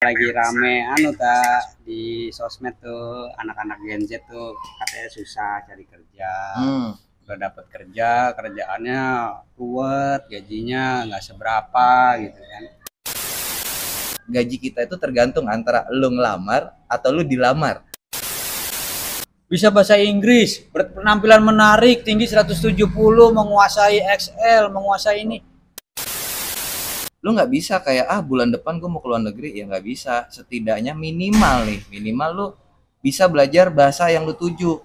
Lagi rame di sosmed tuh anak-anak Gen Z tuh katanya susah cari kerja. Udah dapat kerja, kerjaannya ruwet, gajinya nggak seberapa gitu kan. Gaji kita itu tergantung antara lu ngelamar atau lu dilamar. Bisa bahasa Inggris, berpenampilan menarik, tinggi 170, menguasai Excel, menguasai ini. Lu nggak bisa kayak bulan depan gue mau ke luar negeri, ya nggak bisa. Setidaknya minimal lu bisa belajar bahasa yang lu tuju.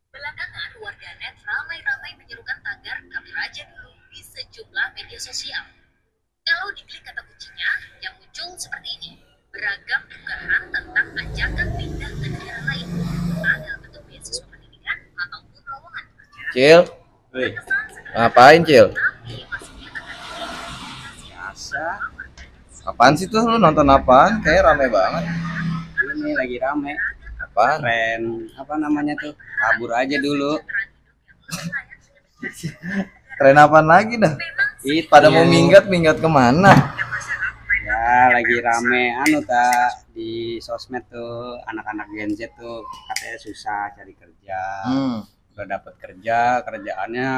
Belakangan warganet ramai-ramai menyerukan tagar kabur aja dulu di sejumlah media sosial. Kalau diklik kata kuncinya, yang muncul seperti ini. Beragam unggahan tentang ajakan pindah ke negara lain. Ada bentuk beasiswa pendidikan ataupun lowongan kerja. Cil, ngapain Cil? Biasa, Apaan sih tuh, lu nonton apaan? Kayak rame banget. ini lagi rame. Apaan? Tren apa namanya tuh? Kabur aja dulu. Tren apaan lagi dah? Itu Pada mau minggat kemana? ya lagi rame di sosmed tuh anak-anak Gen Z tuh katanya susah cari kerja. Udah dapat kerja, kerjaannya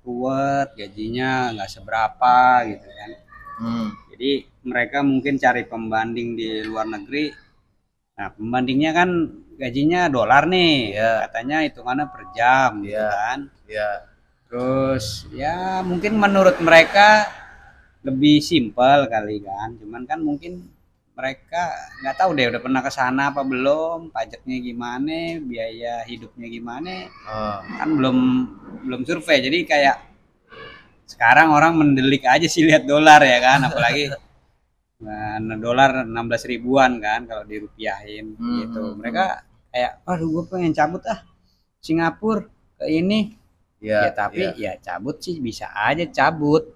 ruwet, gajinya nggak seberapa gitu kan. Jadi mereka mungkin cari pembanding di luar negeri. Nah, pembandingnya kan gajinya dolar nih, Iya. katanya hitungannya per jam gitu Iya. kan. Ya, Terus ya mungkin menurut mereka lebih simpel kali kan. Cuman kan mungkin mereka nggak tahu deh udah pernah ke sana apa belum, pajaknya gimana, biaya hidupnya gimana, kan belum survei. Jadi kayak sekarang orang mendelik aja sih lihat dolar ya kan, apalagi dolar 16 ribuan kan kalau dirupiahin gitu. Mereka kayak aduh gue pengen cabut Singapura ke ini. ya, Ya tapi ya cabut sih bisa aja cabut.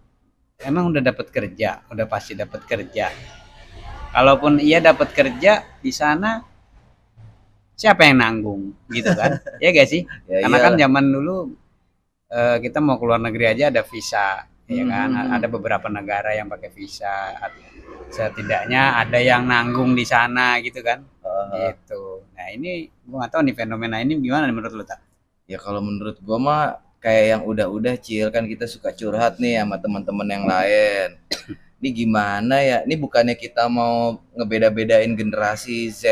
Emang udah dapat kerja, udah pasti dapat kerja. Kalaupun ia dapat kerja di sana, siapa yang nanggung gitu kan? Ya gak sih? Ya, Karena kan iyalah. zaman dulu kita mau keluar negeri aja ada visa, ya kan? Ada beberapa negara yang pakai visa. Setidaknya ada yang nanggung di sana gitu kan? Gitu. Nah ini gua nggak tahu nih fenomena ini gimana menurut lu tak? Ya kalau menurut gua mah kayak yang udah Cil, kan kita suka curhat nih sama teman-teman yang lain. Ini gimana ya? Ini bukannya kita mau ngebeda-bedain generasi Z,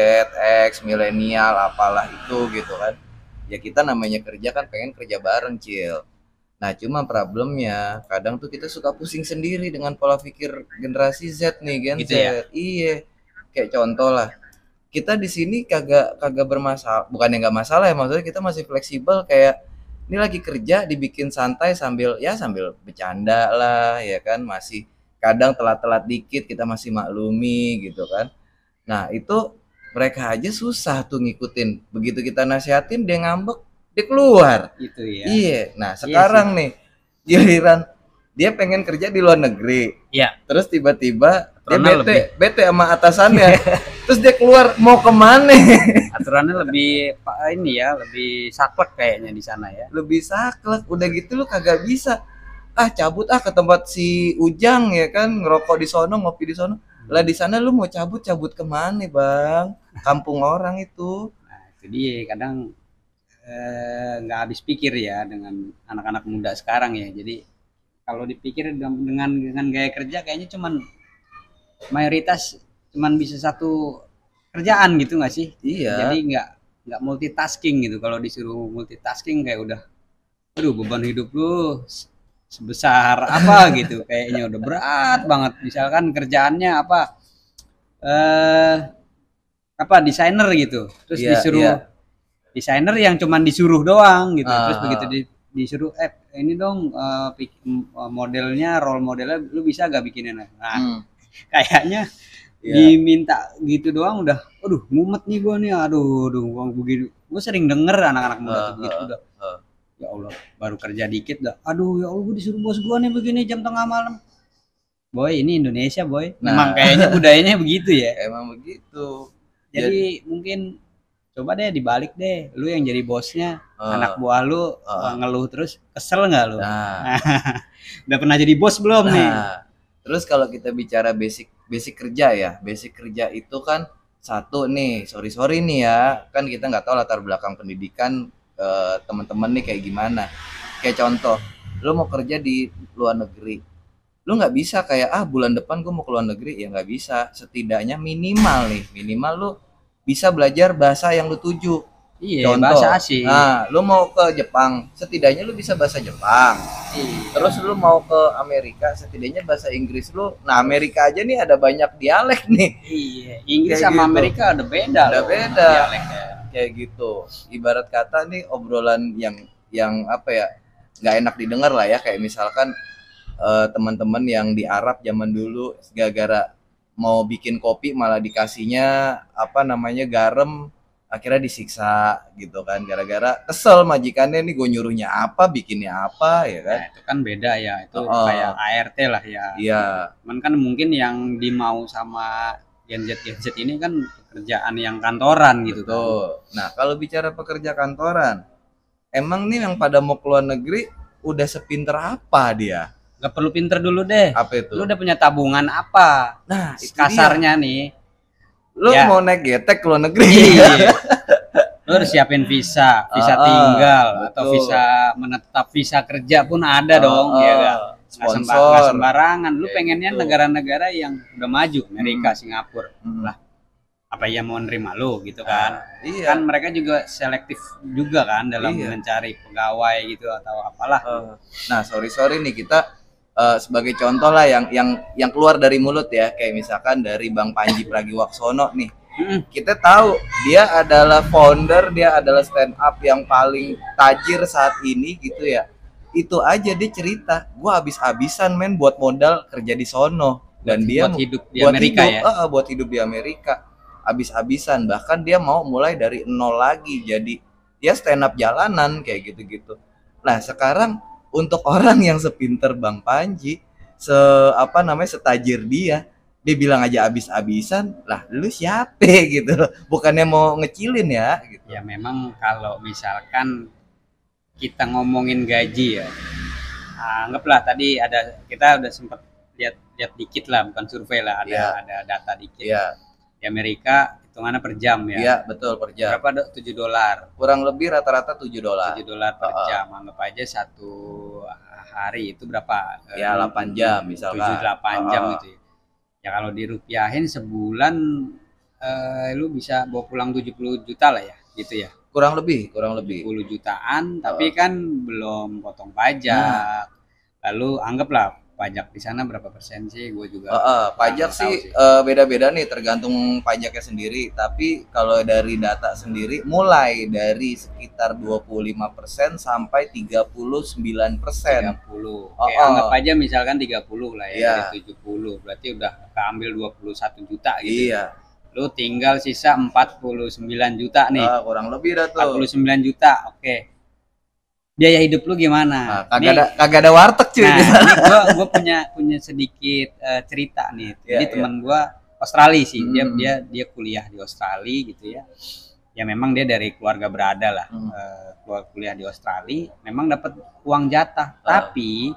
X, milenial, apalah itu gitu kan. Ya kita namanya kerja kan pengen kerja bareng Cil. Nah cuma problemnya kadang tuh kita suka pusing sendiri dengan pola pikir generasi Z nih, Gen Gitu Z. ya? Iya. Kayak contoh lah, kita di sini kagak kagak bermasalah, bukannya nggak masalah ya, maksudnya kita masih fleksibel. Kayak ini lagi kerja dibikin santai sambil bercanda lah ya kan, masih kadang telat-telat dikit kita masih maklumi gitu kan. Nah itu mereka aja susah tuh ngikutin, begitu kita nasihatin dia ngambek, dia keluar. Itu ya. Iya, nah Iya sekarang nih giliran dia pengen kerja di luar negeri, Ya, terus tiba-tiba dia aturannya bete sama atasannya, terus dia keluar mau kemana? aturannya lebih ini ya, lebih saklek kayaknya di sana ya. Lebih saklek. Udah gitu lu kagak bisa cabut ke tempat si Ujang ya kan, ngerokok di sono, ngopi di sono. Lah di sana lu mau cabut kemana bang? Kampung orang itu. Nah, itu dia kadang nggak habis pikir ya dengan anak-anak muda sekarang ya. Jadi kalau dipikir dengan gaya kerja kayaknya cuman mayoritas cuman bisa satu kerjaan gitu nggak sih? Iya. Jadi nggak multitasking gitu. Kalau disuruh multitasking kayak udah, aduh beban hidup lu sebesar apa gitu. Kayaknya udah berat banget. Misalkan kerjaannya eh desainer gitu. Terus Iya, disuruh iya. desainer yang cuman disuruh doang gitu. Terus begitu Ah, disuruh ini dong modelnya, role modelnya lu bisa gak bikinin? Nah, kayaknya iya. diminta gitu doang udah aduh mumet nih gua nih, aduh gua begini. Gua sering denger anak-anak muda tuh begitu udah, ya Allah baru kerja dikit dah, aduh ya Allah gua disuruh bos gua nih begini jam tengah malam. Boy, ini Indonesia boy, memang Nah, kayaknya budayanya begitu ya. emang begitu. Jadi mungkin Coba deh dibalik deh, lu yang jadi bosnya, anak Eh, buah lu ngeluh terus, kesel nggak lu? nah, Udah pernah jadi bos belum nih? nah, terus kalau kita bicara basic basic kerja ya, basic kerja itu kan satu nih, sorry sorry nih ya, kan kita nggak tahu latar belakang pendidikan teman-teman nih kayak gimana. Kayak contoh, lu mau kerja di luar negeri, lu nggak bisa kayak bulan depan gue mau ke luar negeri, ya nggak bisa. Setidaknya minimal nih, minimal lu bisa belajar bahasa yang lu tuju. Iya, Contoh, bahasa asing. nah, lu mau ke Jepang, setidaknya lu bisa bahasa Jepang. Iya. Terus lu mau ke Amerika, setidaknya bahasa Inggris lu. Nah, Amerika aja nih ada banyak dialek nih. Iya, Inggris Kayak sama gitu. Amerika ada beda Ada loh beda. dialeknya. Kayak gitu. Ibarat kata nih obrolan yang apa ya? Nggak enak didengar lah ya, kayak misalkan teman-teman yang di Arab zaman dulu gara-gara mau bikin kopi malah dikasihnya apa namanya garam, akhirnya disiksa gitu kan, gara-gara kesel majikannya nih, gue nyuruhnya apa bikinnya apa ya kan. Nah, itu kan beda ya, itu Oh, kayak ART lah ya. iya Cuman kan mungkin yang dimau sama Gen Z ini kan pekerjaan yang kantoran gitu kan. betul. Nah kalau bicara pekerja kantoran, emang nih yang pada mau keluar negeri udah sepinter apa dia? Gak perlu pinter dulu deh. Apa itu? Lu udah punya tabungan apa? Nah itu Kasarnya nih. dia. Lu Ya. mau naik getek ke luar negeri. Iya. Lu harus siapin visa tinggal atau betul. visa menetap, visa kerja pun ada dong, ya kan? Nggak Sponsor. sembarangan. Lu Kayak pengennya gitu. negara-negara yang udah maju, Amerika, Singapura. Hmm. Lah, apa ya mau nerima lu gitu kan? Iya. Kan mereka juga selektif juga kan dalam Iya. mencari pegawai gitu atau apalah. Nah, sorry nih kita sebagai contoh lah yang keluar dari mulut ya, kayak misalkan dari Bang Panji Pragiwaksono nih. Kita tahu dia adalah founder, dia adalah stand up yang paling tajir saat ini gitu ya. Itu aja dia cerita, gua habis-habisan men buat modal kerja di sono, dan dia buat hidup di Amerika ya. buat hidup di Amerika habis-habisan, bahkan dia mau mulai dari nol lagi, jadi dia stand up jalanan kayak gitu-gitu. Nah sekarang untuk orang yang sepinter Bang Panji, setajir dia bilang aja habis-habisan, lah lu siapa gitu, bukannya mau ngecilin ya gitu. Ya memang kalau misalkan kita ngomongin gaji ya, anggaplah tadi kita udah sempat lihat dikit lah, bukan survei lah, ada data dikit. Iya. Di Amerika hitungannya per jam ya. Iya, betul, per jam. Berapa? $7. Kurang lebih rata-rata $7. $7 per jam. Anggap aja satu hari itu berapa? Ya 8 jam misalkan. 7-8 jam gitu ya. Ya kalau dirupiahin sebulan lu bisa bawa pulang 70 juta lah ya, gitu ya. Kurang lebih 10 jutaan, tapi kan belum potong pajak. Lalu anggaplah pajak di sana berapa persen sih? Gue juga pajak kurang tahu sih beda-beda nih, tergantung pajaknya sendiri. Tapi kalau dari data sendiri mulai dari sekitar 25% sampai 39%. 30. Oke, anggap aja misalkan 30 lah ya, Iya. dari 70. Berarti udah keambil 21 juta gitu. Iya. Lu tinggal sisa 49 juta nih. Kurang lebih dah tuh. 49 juta. Oke. Biaya hidup lu gimana? Kagak ada warteg cuy. Nah, ini gua punya sedikit cerita nih. Jadi teman gua Australia sih. Dia kuliah di Australia gitu ya. Ya memang dia dari keluarga berada lah. Kuliah di Australia, memang dapat uang jatah, tapi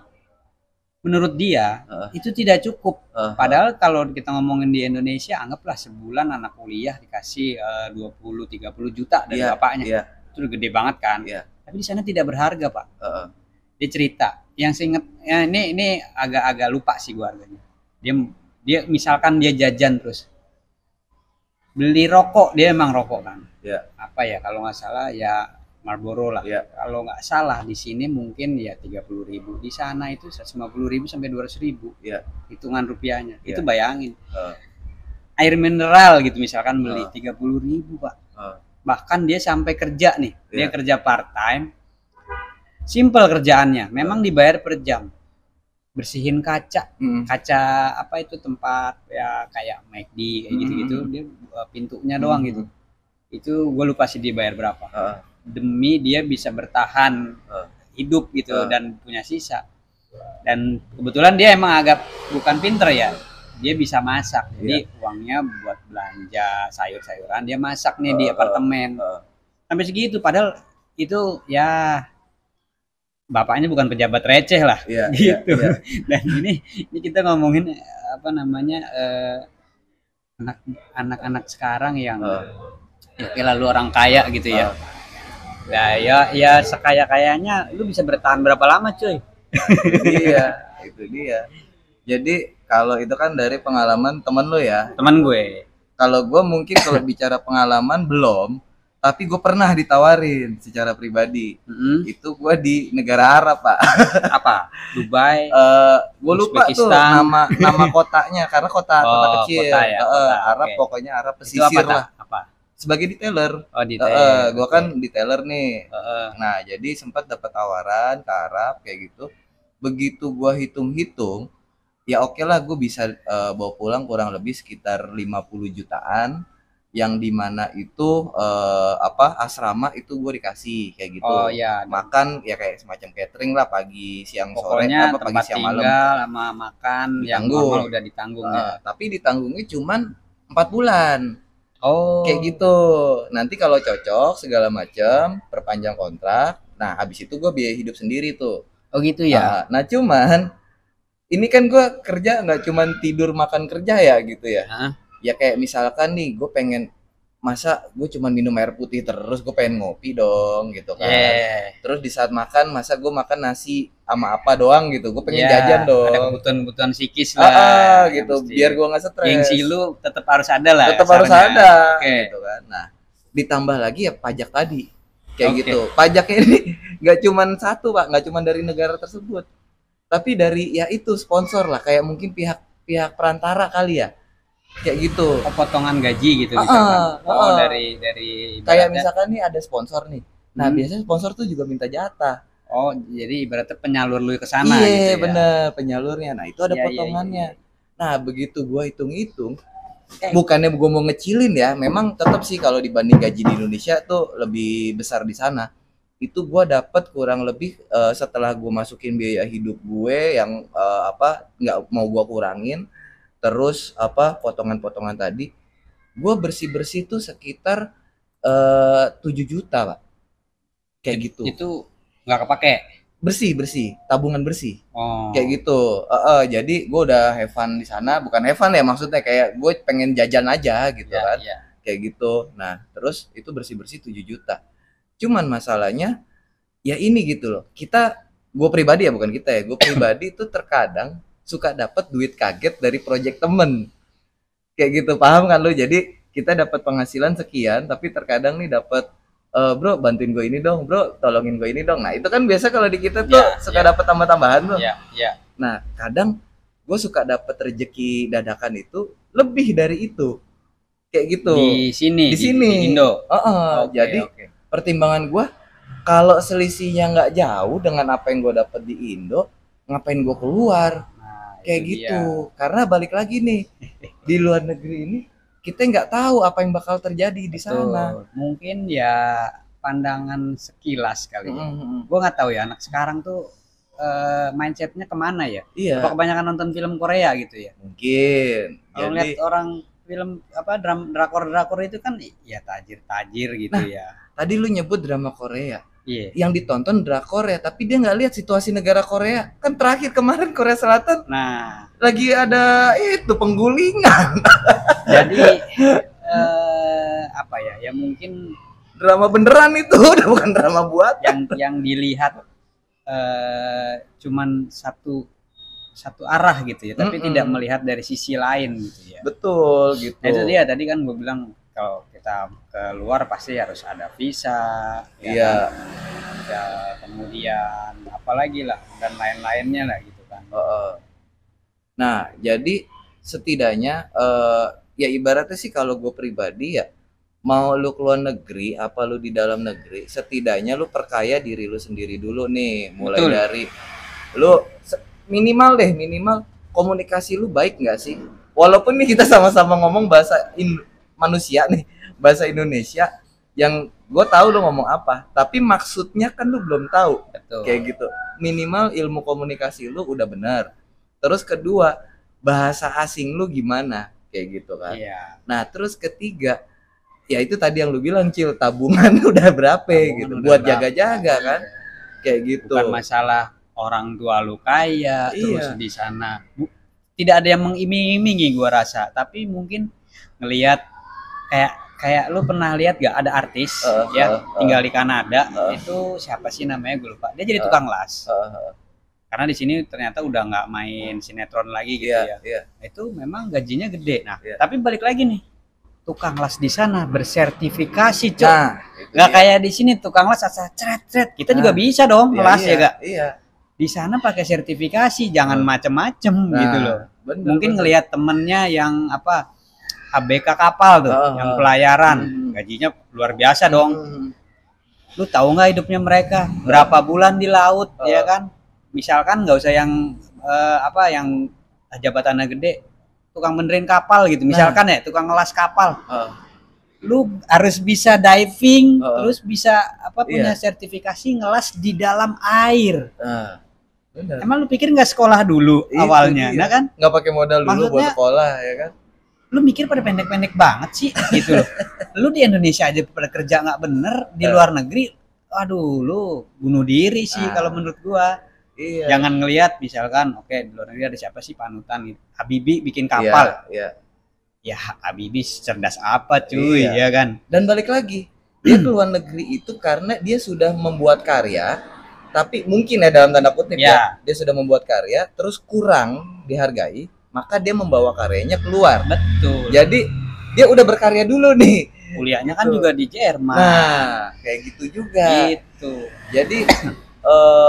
menurut dia itu tidak cukup. Padahal kalau kita ngomongin di Indonesia, anggaplah sebulan anak kuliah dikasih 20-30 juta dari bapaknya. Itu udah gede banget kan. Tapi di sana tidak berharga, Pak. Dia cerita, yang seinget ya, ini agak-agak lupa sih gua harganya. Dia misalkan dia jajan terus beli rokok, dia emang rokok kan. Apa ya, kalau nggak salah ya Marlboro lah. Kalau nggak salah di sini mungkin ya 30.000, di sana itu 150.000 sampai 200.000. Hitungan rupiahnya. Itu bayangin. Air mineral gitu misalkan beli 30.000, Pak. Bahkan dia sampai kerja nih, dia kerja part time, simple kerjaannya, memang dibayar per jam, bersihin kaca apa itu tempat ya kayak McD kayak gitu-gitu, dia pintunya doang gitu, itu gue lupa sih dibayar berapa, demi dia bisa bertahan hidup gitu dan punya sisa. Dan kebetulan dia emang agak bukan pinter ya, dia bisa masak. Jadi uangnya buat belanja sayur-sayuran dia masak nih di apartemen. Sampai segitu padahal itu ya bapaknya bukan pejabat receh lah gitu. Dan ini kita ngomongin apa namanya anak-anak sekarang yang ya lalu orang kaya gitu ya. Ya sekaya-kayanya lu bisa bertahan berapa lama, cuy? Itu dia. Jadi kalau itu kan dari pengalaman temen lu ya. Temen gue. Kalau gue mungkin kalau bicara pengalaman belum, tapi gue pernah ditawarin secara pribadi. Itu gue di negara Arab, Pak. Apa? Dubai. Gue lupa tuh nama kotanya karena kota kecil. Kota ya, kota, Arab pokoknya Arab pesisir lah. Apa? Sebagai detailer. Detailer. Gue kan detailer nih. Nah, jadi sempat dapat tawaran ke Arab kayak gitu. Begitu gue hitung-hitung, ya oke lah gue bisa bawa pulang kurang lebih sekitar 50 jutaan, yang dimana itu asrama itu gue dikasih kayak gitu. Makan ya kayak semacam catering lah pagi siang pokoknya sore pagi siang malam sama makan ditanggung. Yang normal udah ditanggung tapi ditanggungnya cuman 4 bulan. Kayak gitu. Nanti kalau cocok segala macam perpanjang kontrak. Nah habis itu gue biaya hidup sendiri tuh. Gitu ya. Nah cuman ini kan gue kerja nggak cuman tidur makan kerja ya gitu ya. Ya kayak misalkan nih gue pengen, masa gue cuma minum air putih terus, gue pengen ngopi dong gitu kan. Terus di saat makan masa gue makan nasi sama apa doang gitu, gue pengen jajan dong. Ada kebutuhan psikis lah gitu biar gue nggak stres. Gengsi lu tetap harus ada lah, tetap harus ada gitu kan. Nah ditambah lagi ya pajak tadi kayak gitu. Pajaknya ini nggak cuman satu, Pak, nggak cuman dari negara tersebut, tapi dari ya itu sponsor lah, kayak mungkin pihak perantara kali ya. Kayak gitu. Potongan gaji gitu misalkan. Dari kayak misalkan nih ada sponsor nih. Nah, biasanya sponsor tuh juga minta jatah. Jadi ibaratnya penyalur lu ke sana gitu ya. Iya, bener, penyalurnya. Nah, itu ada potongannya. Nah, begitu gua hitung-hitung, bukannya gua mau ngecilin ya, memang tetap sih kalau dibanding gaji di Indonesia tuh lebih besar di sana. Itu gua dapat kurang lebih setelah gua masukin biaya hidup gue yang nggak mau gua kurangin, terus potongan-potongan tadi, gue bersih tuh sekitar 7 juta, Pak, kayak gitu. Itu nggak kepake? Bersih, tabungan bersih. Kayak gitu. Jadi gue udah have fun di sana, bukan have fun ya, maksudnya kayak gue pengen jajan aja gitu kan. Kayak gitu. Nah terus itu bersih 7 juta. Cuman masalahnya ya ini gitu loh, gue pribadi ya, bukan kita ya, gue pribadi tuh terkadang suka dapat duit kaget dari proyek temen kayak gitu, paham kan lu? Jadi kita dapat penghasilan sekian, tapi terkadang nih dapat bro bantuin gue ini dong, bro tolongin gue ini dong. Nah itu kan biasa kalau di kita tuh suka dapat tambah-tambahan tuh. Nah kadang gue suka dapat rezeki dadakan itu lebih dari itu kayak gitu di sini di Indo. Jadi pertimbangan gue, kalau selisihnya nggak jauh dengan apa yang gue dapat di Indo, ngapain gue keluar? Kayak gitu. Karena balik lagi nih, di luar negeri ini kita nggak tahu apa yang bakal terjadi di sana. Mungkin ya pandangan sekilas kali ya. Gue nggak tahu ya anak sekarang tuh mindsetnya kemana ya? Apa kebanyakan nonton film Korea gitu ya? Mungkin. Kalau lihat orang film drakor itu kan ya tajir gitu ya. Tadi lu nyebut drama Korea. Yang ditonton drakor ya, tapi dia nggak lihat situasi negara Korea. Kan terakhir kemarin Korea Selatan lagi ada itu penggulingan. Jadi ya mungkin drama beneran itu, udah bukan drama buatan. Yang dilihat cuman satu arah gitu ya, tapi tidak melihat dari sisi lain gitu ya. Betul gitu. Nah, itu dia tadi kan gue bilang kalau kita keluar pasti harus ada visa, ya, kemudian apalagi lah dan lain-lainnya lah gitu kan. Nah jadi setidaknya ya ibaratnya sih kalau gue pribadi ya, mau lu keluar negeri apa lu di dalam negeri, setidaknya lu perkaya diri lu sendiri dulu nih. Mulai dari lu minimal komunikasi lu baik nggak sih, walaupun nih kita sama-sama ngomong bahasa manusia nih, bahasa Indonesia yang gue tahu lu ngomong apa, tapi maksudnya kan lu belum tahu. Kayak gitu. Minimal ilmu komunikasi lu udah benar. Terus kedua, bahasa asing lu gimana kayak gitu kan. Iya. Nah terus ketiga, ya itu tadi yang lu bilang Cil, tabungan udah berapa Tabungan gitu udah buat berapa? jaga-jaga kan, Iya. kayak gitu. Bukan masalah orang tua lu kaya terus Iya. di sana tidak ada yang mengiming-imingi gua rasa, tapi mungkin ngelihat kayak kayak lu pernah lihat gak ada artis ya tinggal di Kanada itu siapa sih namanya gue lupa, dia jadi tukang las karena di sini ternyata udah nggak main sinetron lagi gitu Iya, ya. iya. Itu memang gajinya gede. Nah, Iya. tapi balik lagi nih, tukang las di sana bersertifikasi, Cok. Nah, itu Nggak dia. kayak di sini tukang las asal cret-cret. Kita juga Nah, bisa dong Iya, las iya, ya gak? Iya. Di sana pakai sertifikasi, jangan macem-macem Nah, gitu loh. bener, Mungkin bener. ngelihat temennya yang apa ABK kapal tuh, yang pelayaran, gajinya luar biasa dong. Lu tahu nggak hidupnya mereka? Berapa bulan di laut, ya kan? Misalkan nggak usah yang apa yang jabatannya gede, tukang benerin kapal gitu. Misalkan ya, tukang ngelas kapal. Lu harus bisa diving, terus bisa apa punya sertifikasi ngelas di dalam air. Bener. Emang lu pikir nggak sekolah dulu Itu awalnya, dia. nah kan? Nggak pakai modal dulu buat Maksudnya, sekolah ya kan? lu mikir pada pendek-pendek banget sih gitu loh. Lu di Indonesia aja pada kerja nggak bener, di luar negeri, aduh lu bunuh diri sih kalau menurut gua. Iya. Jangan ngelihat misalkan, oke di luar negeri ada siapa sih panutan gitu. Habibie bikin kapal. Iya. Ya Habibie cerdas apa cuy, Iya. ya kan? Dan balik lagi, dia ke luar negeri itu karena dia sudah membuat karya, tapi mungkin ya dalam tanda kutip ya, dia sudah membuat karya, terus kurang dihargai, maka dia membawa karyanya keluar. Betul. Jadi dia udah berkarya dulu nih. Kuliahnya kan juga di Jerman. Nah, kayak gitu juga. Gitu. Jadi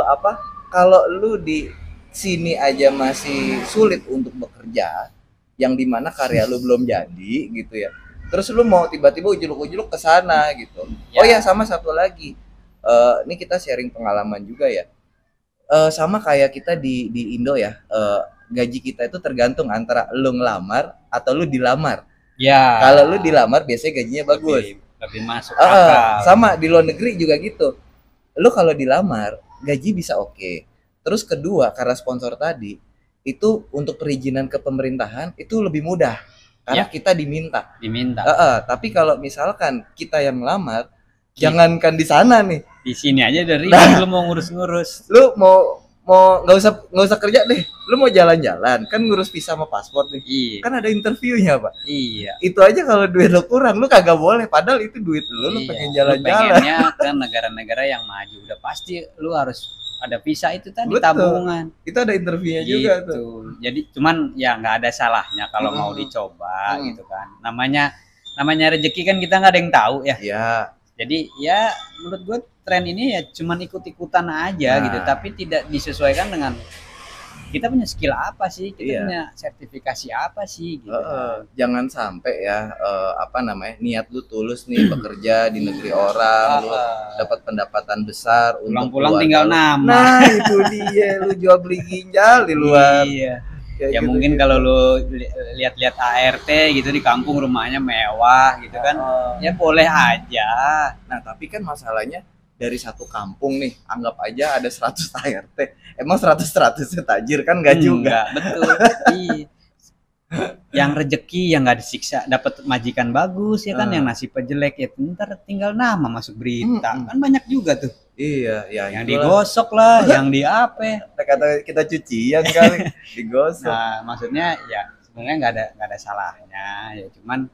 apa? Kalau lu di sini aja masih sulit untuk bekerja, yang dimana karya lu belum jadi gitu ya. Terus lu mau tiba-tiba ujuk-ujuk ke sana gitu. Ya. Oh ya, sama satu lagi. Ini kita sharing pengalaman juga ya. Sama kayak kita di Indo ya. Gaji kita itu tergantung antara lu ngelamar atau lu dilamar. Ya. Kalau lu dilamar biasanya gajinya bagus. Lebih masuk akal. Sama di luar negeri juga gitu. Lu kalau dilamar gaji bisa oke. Terus kedua, karena sponsor tadi itu untuk perizinan ke pemerintahan itu lebih mudah karena kita diminta. Tapi kalau misalkan kita yang melamar, jangankan di sana nih, di sini aja dari lu mau ngurus-ngurus. Lu mau nggak usah kerja deh, lu mau jalan-jalan kan ngurus visa sama paspor nih. Iya. Kan ada interviewnya Pak. Iya. Itu aja kalau duit lu kurang lu kagak boleh, padahal itu duit lu pengen jalan-jalan. Lu pengennya ke negara-negara yang maju, udah pasti lu harus ada visa itu tadi. Betul. Tabungan. Itu ada interviewnya gitu. Juga tuh. Jadi cuman ya nggak ada salahnya kalau mau dicoba gitu kan. Namanya rezeki kan kita nggak ada yang tahu ya. Iya. Jadi ya menurut gue tren ini ya cuman ikut-ikutan aja gitu, tapi tidak disesuaikan dengan kita punya skill apa sih, kita punya sertifikasi apa sih gitu. Jangan sampai ya niat lu tulus nih bekerja di negeri orang, lu dapat pendapatan besar, pulang-pulang tinggal nama. Nah itu dia, lu jual beli ginjal di luar. Iya. Ya gitu, mungkin kalau lu lihat-lihat ART gitu di kampung rumahnya mewah gitu kan, ya boleh aja. Nah tapi kan masalahnya dari satu kampung nih, anggap aja ada 100 ART, emang 100-100 tajir kan nggak juga. Betul. Yang rezeki yang nggak disiksa dapat majikan bagus ya kan, yang nasibnya jelek ya ntar tinggal nama masuk berita kan banyak juga tuh. Iya, ya yang digosok lah, yang di apa? Kata kita cucian kali, digosok. Nah, maksudnya ya sebenarnya nggak ada salahnya, ya cuman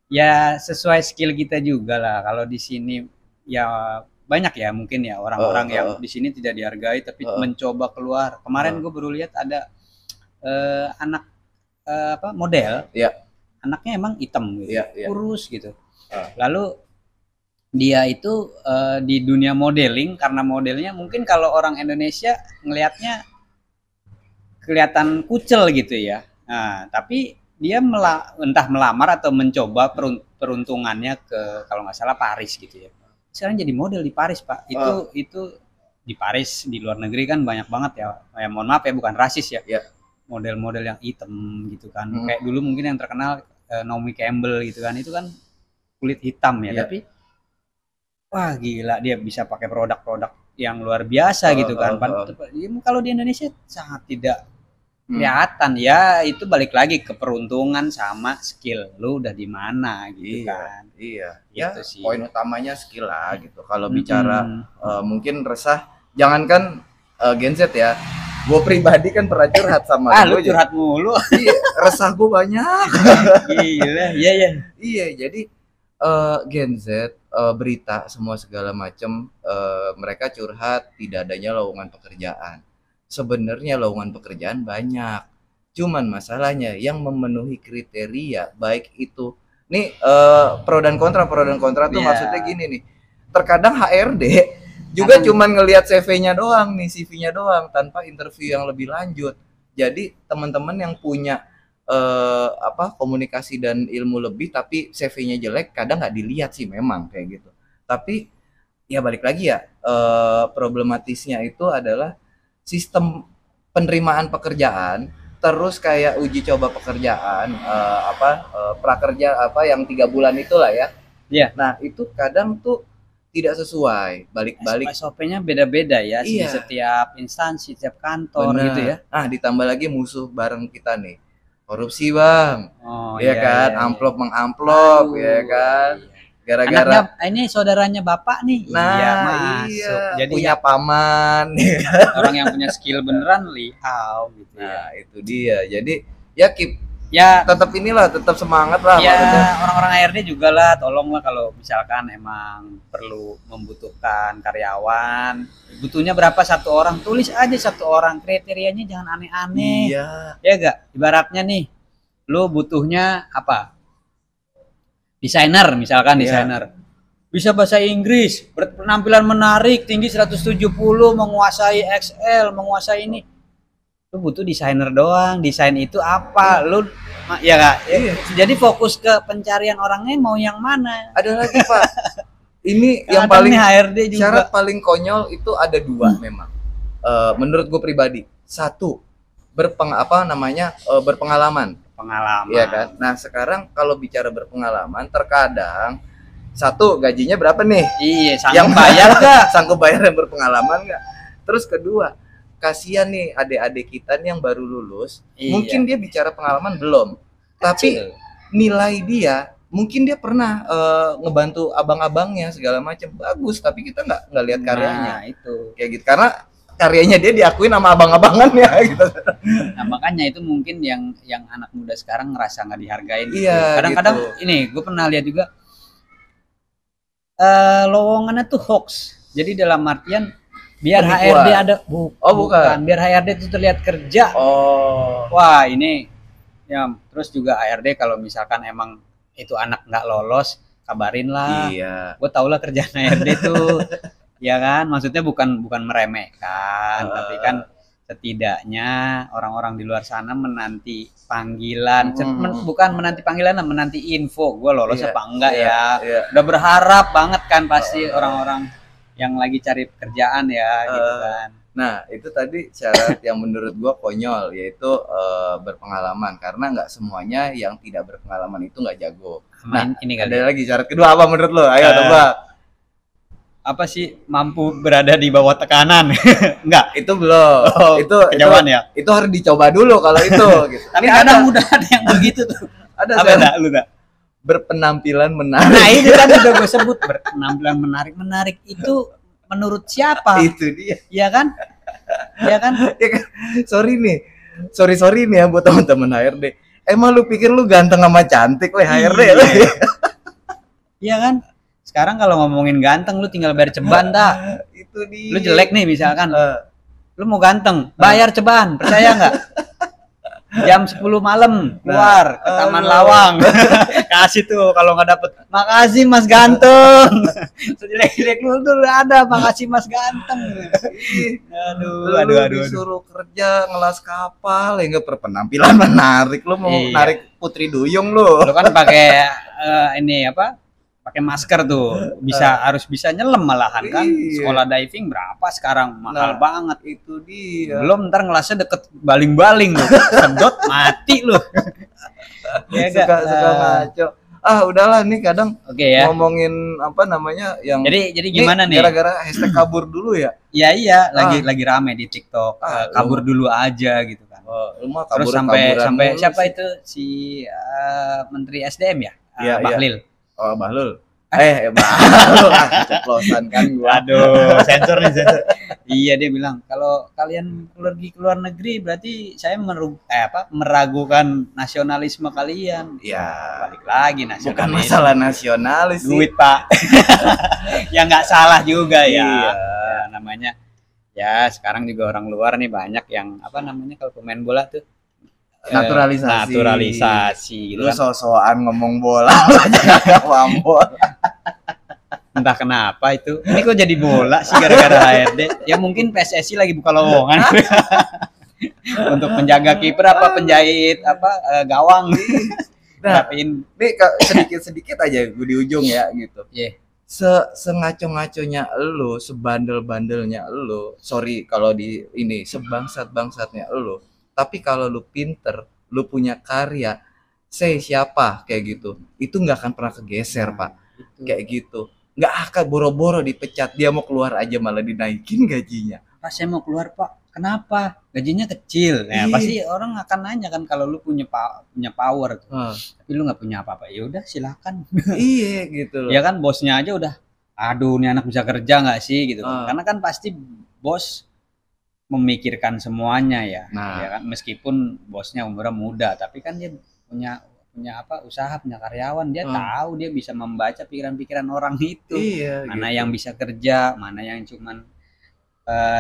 ya sesuai skill kita juga lah. Kalau di sini ya banyak ya mungkin ya orang-orang yang di sini tidak dihargai tapi mencoba keluar. Kemarin gue baru lihat ada anak model, anaknya emang hitam gitu, kurus gitu. Lalu dia itu di dunia modeling, karena modelnya mungkin kalau orang Indonesia ngelihatnya kelihatan kucel gitu ya. Nah, tapi dia entah melamar atau mencoba peruntungannya ke kalau nggak salah Paris gitu ya. Sekarang jadi model di Paris Pak. Itu di Paris, di luar negeri kan banyak banget ya. Mohon maaf ya, bukan rasis ya. Model-model yang hitam gitu kan. Kayak dulu mungkin yang terkenal Naomi Campbell gitu kan. Itu kan kulit hitam ya. Tapi wah gila, dia bisa pakai produk-produk yang luar biasa gitu kan. Kalau di Indonesia sangat tidak kelihatan ya. Itu balik lagi ke peruntungan sama skill lu udah di mana gitu Iya, kan. iya. Ya, Gitu sih. poin utamanya skill lah gitu. Kalau Mm-mm. bicara mungkin resah, jangankan Gen Z ya. Gue pribadi kan pernah curhat sama Lu lu. curhat mulu. Iya, resah gue banyak. Gila, iya ya. Iya, jadi Gen Z berita semua segala macam mereka curhat tidak adanya lowongan pekerjaan. Sebenarnya lowongan pekerjaan banyak. Cuman masalahnya yang memenuhi kriteria baik itu nih pro dan kontra tuh Iya. maksudnya gini nih. Terkadang HRD juga cuman ngelihat CV-nya doang nih, CV-nya doang tanpa interview yang lebih lanjut. Jadi teman-teman yang punya komunikasi dan ilmu lebih tapi CV-nya jelek kadang nggak dilihat sih memang kayak gitu. Tapi ya balik lagi ya problematisnya itu adalah sistem penerimaan pekerjaan terus kayak uji coba pekerjaan prakerja yang 3 bulan itulah ya. Iya. Nah itu kadang tuh tidak sesuai balik-balik. SOP-nya beda-beda ya di Iya. setiap instansi, setiap kantor Bener. gitu ya. Ah ditambah lagi musuh bareng kita nih korupsi bang. Oh ya kan, amplop mengamplop, ya kan, gara-gara anaknya ini saudaranya bapak nih. nah Iya, masuk. iya, Jadi punya paman. orang yang punya skill beneran liau gitu ya. Nah itu dia. Jadi ya keep Ya, tetap inilah, tetap semangat lah ya maksudnya. orang-orang HRD juga lah, tolonglah kalau misalkan emang perlu membutuhkan karyawan, butuhnya berapa satu orang, tulis aja satu orang, kriterianya jangan aneh-aneh. Iya. Ya gak? Ibaratnya nih, lu butuhnya apa? Desainer misalkan, Iya. desainer. Bisa bahasa Inggris, berpenampilan menarik, tinggi 170, menguasai Excel, menguasai ini. Lu butuh desainer doang. Desain itu apa? Lu ya gak? Iya. Jadi fokus ke pencarian orangnya mau yang mana? Ada lagi Pak. Ini yang Kadang paling nih HRD juga. syarat paling konyol itu ada dua memang. Menurut gue pribadi, satu berpengalaman. Pengalaman. Iya kan. Nah sekarang kalau bicara berpengalaman, terkadang satu gajinya berapa nih? Iya, Yang sanggup bayar gak? Sanggup bayar yang berpengalaman nggak? Terus kedua, kasihan nih adik-adik kita nih yang baru lulus, Iya. mungkin dia bicara pengalaman belum, tapi Kecil. nilai dia mungkin dia pernah ngebantu abang-abangnya segala macam bagus, tapi kita nggak lihat karyanya Nah, itu. kayak gitu karena karyanya dia diakuin sama abang-abangannya gitu. Nah, makanya itu mungkin yang anak muda sekarang ngerasa nggak dihargain. Gitu. Iya, Kadang-kadang gitu. ini gue pernah lihat juga lowongannya tuh hoax. Jadi dalam artian biar Penipuan. HRD ada bukan. biar HRD itu terlihat kerja. Oh, Wah, ini ya terus juga HRD kalau misalkan emang itu anak nggak lolos, kabarin lah. iya. Gue tau lah kerjaan HRD tuh. Ya kan, maksudnya bukan meremehkan, tapi kan setidaknya orang-orang di luar sana menanti panggilan, bukan menanti panggilan, menanti info gue lolos Iya, apa enggak iya, ya. iya. Udah berharap banget kan pasti orang-orang yang lagi cari kerjaan ya gitu kan. Nah, itu tadi syarat yang menurut gua konyol, yaitu berpengalaman. Karena nggak semuanya yang tidak berpengalaman itu nggak jago. Nah, ini kali. Ada lagi syarat kedua apa menurut lo? Ayo tebak. Apa sih mampu berada di bawah tekanan? Enggak. Itu belum. Oh, itu kejauhan ya. Itu harus dicoba dulu kalau itu. Gitu. Tapi Ini kadang udah ada yang begitu tuh. ada Apa syarat dah lu dah? berpenampilan menarik. Nah, itu kan udah gue sebut berpenampilan menarik itu menurut siapa? Itu dia. Iya kan? Iya kan? Ya kan? Sorry nih ya buat teman-teman HRD. Emang lu pikir lu ganteng sama cantik weh HRD? Iya. Iya kan? Sekarang kalau ngomongin ganteng lu tinggal bayar ceban dah. Itu dia. Lu jelek nih misalkan. Lu mau ganteng, bayar ceban, percaya nggak? Jam 10 malam keluar ke Taman Lawang. Kasih tuh kalau nggak dapet. Makasih Mas ganteng. Sejelek-jelek lu tuh ada makasih Mas ganteng. Aduh. Disuruh kerja ngelas kapal hingga berpenampilan menarik lu mau Iya. narik Putri Duyung lu. Lu kan pakai ini apa? Pakai masker tuh. Harus bisa nyelam malahan kan. Iya. Sekolah diving berapa sekarang? Mahal banget. Itu dia. Belum ntar ngelasnya deket baling-baling lu. Sedot mati lu. Ya suka ngaco. Udahlah nih kadang Oke ya. ngomongin apa namanya yang Jadi gimana nih? Gara-gara hashtag kabur dulu ya. Iya lagi rame di TikTok. Kabur dulu aja gitu kan. Oh, lu mah Terus sampai kabur-kaburan mulu siapa sih. itu si Menteri SDM ya? Iya, iya. Bahlil. Oh, Bahlul. Bahlul. Keceplosan kan gua. Aduh, sensor nih sensor. Iya dia bilang kalau kalian pergi ke luar negeri berarti saya meragukan nasionalisme kalian. Ya, Balik lagi bukan nasionalisme. masalah nasionalis sih. Duit Pak. Ya nggak salah juga ya. Iya. Ya, namanya ya sekarang juga orang luar nih banyak yang apa namanya kalau pemain bola tuh naturalisasi gitu Lu kan. so-soan ngomong bola aja kagak paham bola. Entah kenapa itu. Ini kok jadi bola sih gara-gara HRD. Ya mungkin PSSI lagi buka lowongan. Untuk penjaga kiper apa penjahit apa gawang. Nah, Rapiin. nih sedikit-sedikit aja gue di ujung ya gitu. Iya. Sengaco-ngaconya lu, sebandel-bandelnya lu, sorry kalau di ini, sebangsat-bangsatnya lu, tapi kalau lu pinter, lu punya karya, siapa kayak gitu, itu nggak akan pernah kegeser, Pak. Itu. Kayak gitu. Nggak akan boro-boro dipecat, dia mau keluar aja malah dinaikin gajinya. Pak saya mau keluar Pak. Kenapa? Gajinya kecil. Nah, Iya. pasti orang akan nanya kan kalau lu punya power tuh. Hah, Tapi lu nggak punya apa-apa. Ya udah silakan. iya gitu loh. Ya kan bosnya aja udah aduh nih anak bisa kerja nggak sih gitu. Karena kan pasti bos memikirkan semuanya ya. Nah. Ya kan meskipun bosnya umurnya muda tapi kan dia punya apa usaha, punya karyawan, dia tahu, dia bisa membaca pikiran-pikiran orang itu. Iya, Mana gitu. yang bisa kerja, mana yang cuman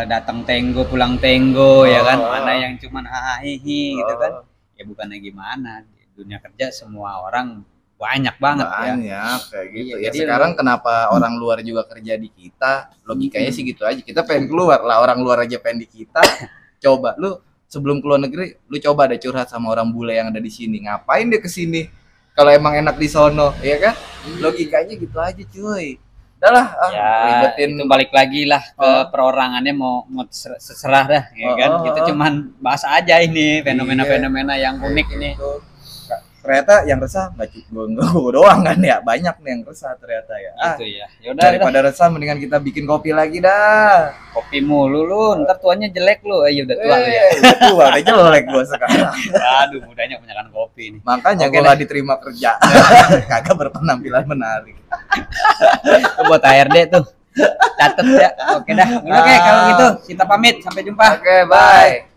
datang tenggo pulang tenggo ya kan, mana yang cuman hahihi gitu kan. Ya bukannya gimana, di dunia kerja semua orang banyak banget ya. Banyak kayak gitu. Iya, Ya jadi sekarang kenapa orang luar juga kerja di kita? Logikanya sih gitu aja. Kita pengen keluar lah, orang luar aja pengen di kita. Coba lu sebelum keluar negeri, lu coba ada curhat sama orang bule yang ada di sini. Ngapain dia ke sini? Kalau emang enak di sono, ya kan? Logikanya gitu aja, cuy. Udahlah, Ya ribetin. itu balik lagi lah ke perorangannya mau terserah dah ya kan. Kita cuman bahas aja ini fenomena-fenomena yang unik ini. Ternyata yang resah nggak gue doang kan ya, banyak nih yang resah ternyata ya. Gitu ya. Ya udah Daripada resah mendingan kita bikin kopi lagi dah. kopi mulu lu, ntar tuanya jelek lu. Udah tua lu ya. Udah tua, udah jelek gue sekarang. Aduh, mudanya kebanyakan kopi nih. Makanya Oke gue gak diterima kerja. Kagak berpenampilan menarik. Itu buat HRD tuh. Catet ya. Oke dah. Oke kalau gitu kita pamit, sampai jumpa. Oke, bye.